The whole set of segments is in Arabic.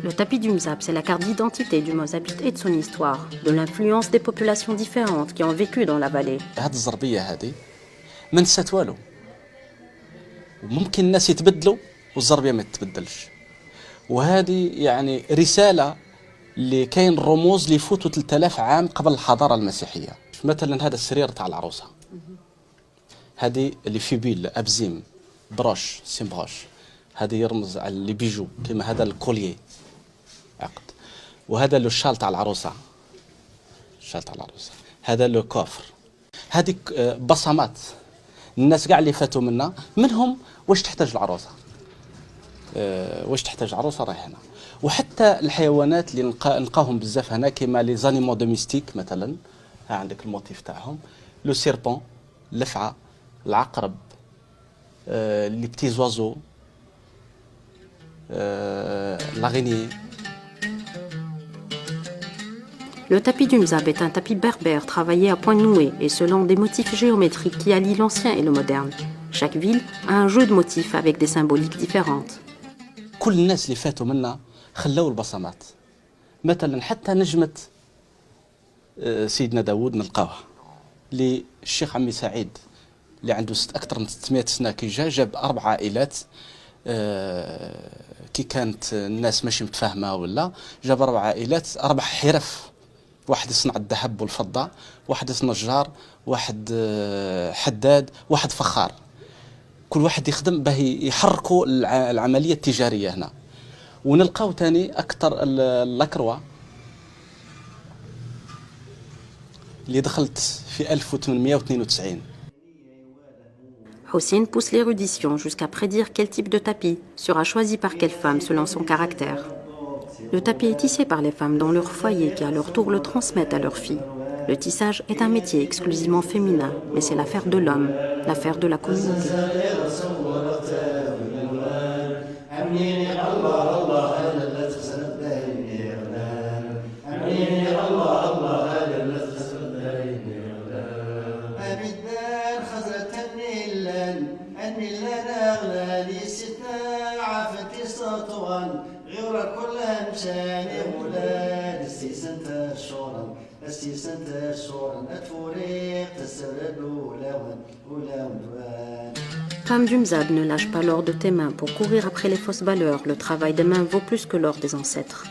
Le tapis du Mzab, c'est la carte d'identité du Mozambique et de son histoire, de l'influence des populations différentes qui ont vécu dans la vallée. هذه الزربية هذه ما نسات والو، وممكن الناس يتبدلوا والزربية ما تتبدلش، وهذه يعني رسالة اللي كاين رموز اللي يفوتوا 3000 عام قبل الحضارة المسيحية. مثلا هذا السرير تاع العروسة، هذه اللي في بيل أبزيم بروش سيمبروش، هذه يرمز على اللي بيجو كما هذا الكوليي عقد، وهذا لو شال تاع العروسة، الشال تاع العروسة، هذا لو كوفر. هذه بصمات الناس كاع اللي فاتوا منا، منهم واش تحتاج العروسة، واش تحتاج عروسه راهي هنا. وحتى الحيوانات اللي نلقاهم بزاف هنا كيما لي زانيمو دوميستيك مثلا، ها عندك الموتيف تاعهم، لو سيربون، الافعى، العقرب، لي بتي زوازو، لاغيني. Le tapis du Mzab est un tapis berbère travaillé à point noué et selon des motifs géométriques qui allient l'ancien et le moderne. Chaque ville a un jeu de motifs avec des symboliques différentes. كل الناس اللي فاتوا منا خلوا البصمات. مثلا حتى نجمة سيدنا داود نلقاوها للشيخ عمي سعيد اللي عنده أكثر من 600 سنة، كي جاب 4 عائلات كي كانت الناس ماشي متفاهمة، ولا جاب 4 عائلات 4 حرف، واحد يصنع الذهب والفضة، واحد نجار، واحد حداد، واحد فخار، كل واحد يخدم به يحركوا العملية التجارية هنا. ونلقاو تاني أكثر اللاكروا اللي دخلت في 1892. Hossein pousse l'érudition jusqu'à prédire quel type de tapis sera choisi par quelle femme selon son caractère. Le tapis est tissé par les femmes dans leur foyer qui à leur tour le transmettent à leurs filles. Le tissage est un métier exclusivement féminin, mais c'est l'affaire de l'homme, l'affaire de la communauté. Femme du Mzab ne lâche pas l'or de tes mains pour courir après les fausses valeurs. Le travail des mains vaut plus que l'or des ancêtres.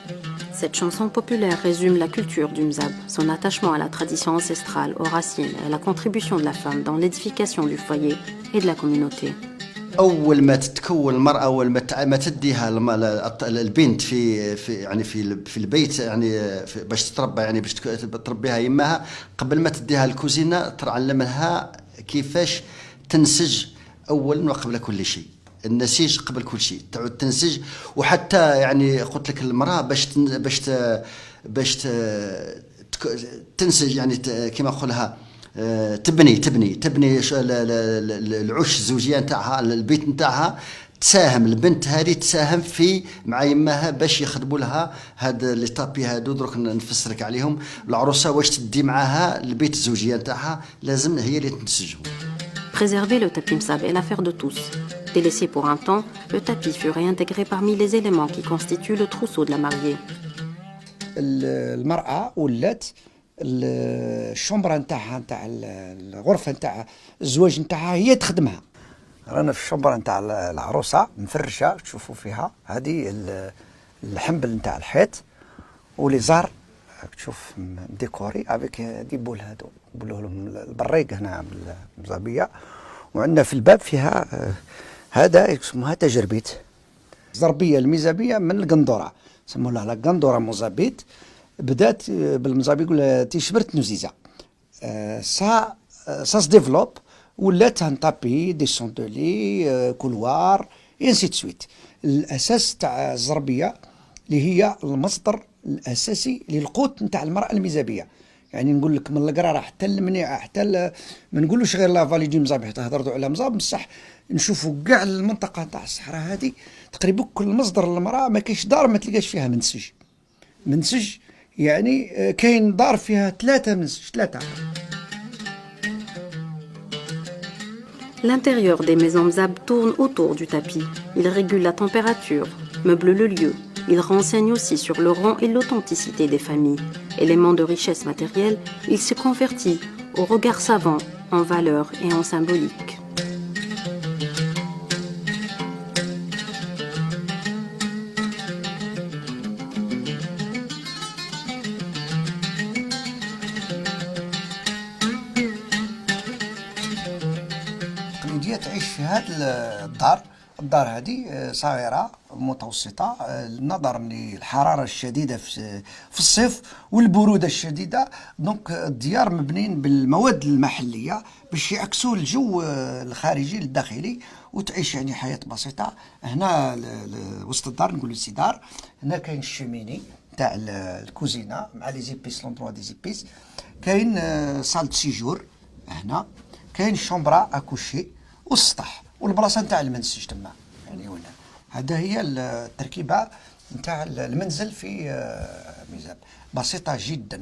Cette chanson populaire résume la culture du Mzab, son attachement à la tradition ancestrale, aux racines et à la contribution de la femme dans l'édification du foyer et de la communauté. اول ما تتكون المراه، اول ما تديها البنت في البيت، يعني باش تتربى، يعني باش تربيها يماها، قبل ما تديها الكوزينه تعلمها كيفاش تنسج اولا وقبل كل شيء. النسيج قبل كل شيء، تعود تنسج. وحتى يعني قلت لك المراه باش تنسج، يعني كما نقولها تبني العش الزوجيه نتاعها، البيت نتاعها، تساهم البنت هذه تساهم في مع يماها باش يخدموا لها هذا لي طابي هادو. درك نفسرك عليهم. العروسه واش تدي معاها البيت الزوجيه نتاعها، لازم هي اللي تنسجهم. Préserver le tapis Mzab est l'affaire de tous. Délaissé pour un temps, le tapis fut réintégré parmi les éléments qui constituent le trousseau de la mariée. المرأة ولات الشمبرة نتاعها، نتاع الغرفة نتاع الزواج نتاعها، هي تخدمها. رانا في الشمبرة نتاع العروسة مفرشة، تشوفوا فيها هذه الحنبل نتاع الحيط، ولي زار تشوف ديكوري افيك دي بول، هادو بولوا لهم البريق هنا بالمزابية. وعندنا في الباب فيها هذا اسمها تجربيت، زربية الميزابية من القندورة، سموا لها قندورة موزابيت. بدات بالمزابي يقول تيشبرت نوزيزا، سا ديفلوب، ولات ان طابي دي شاندولي كولوار انسي تسويت. الاساس تاع الزربيه اللي هي المصدر الاساسي للقوت نتاع المراه الميزابيه. يعني نقول لك من القراره حتى المنيعه، حتى ما نقولوش غير لافالي دي مزاب، حتى هضرتوا على مزاب بصح نشوفوا كاع المنطقه تاع الصحراء هذه تقريبا كل مصدر للمراه ما كاينش دار ما تلقاش فيها منسج. يعني كاين دار فيها 3 منسج، 3. L'intérieur des maisons Mzab tourne autour du tapis. Il régule la température, meuble le lieu, Il renseigne aussi sur le rang et l'authenticité des familles. Élément de richesse matérielle, il se convertit au regard savant en valeurs et en symbolique. التقليدية تعيش في هذه الدار هذه صغيرة متوسطة، نظرا للحرارة الشديدة في الصيف والبرودة الشديدة. دونك الديار مبنين بالمواد المحلية باش يعكسوا الجو الخارجي للداخلي، وتعيش يعني حياة بسيطة. هنا وسط الدار نقولوا السيدار، هنا كاين الشوميني تاع الكوزينة مع لي زيبيس لوندروا دي زيبيس، كاين صال سيجور هنا، كاين شومبرا اكوشي والسطح والبلاصه نتاع المنسج تما. يعني هنا هذا هي التركيبه نتاع المنزل في ميزاب، بسيطه جدا.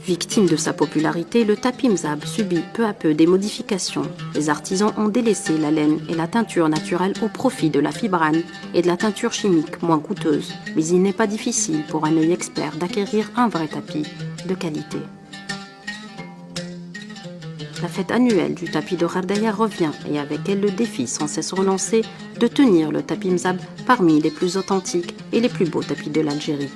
Victime de sa popularité, le tapis mzab subit peu à peu des modifications. Les artisans ont délaissé la laine et la teinture naturelle au profit de la fibrane et de la teinture chimique moins coûteuse. Mais il n'est pas difficile pour un œil expert d'acquérir un vrai tapis de qualité. La fête annuelle du tapis de Ghardaya revient et avec elle le défi sans cesse relancé de tenir le tapis mzab parmi les plus authentiques et les plus beaux tapis de l'Algérie.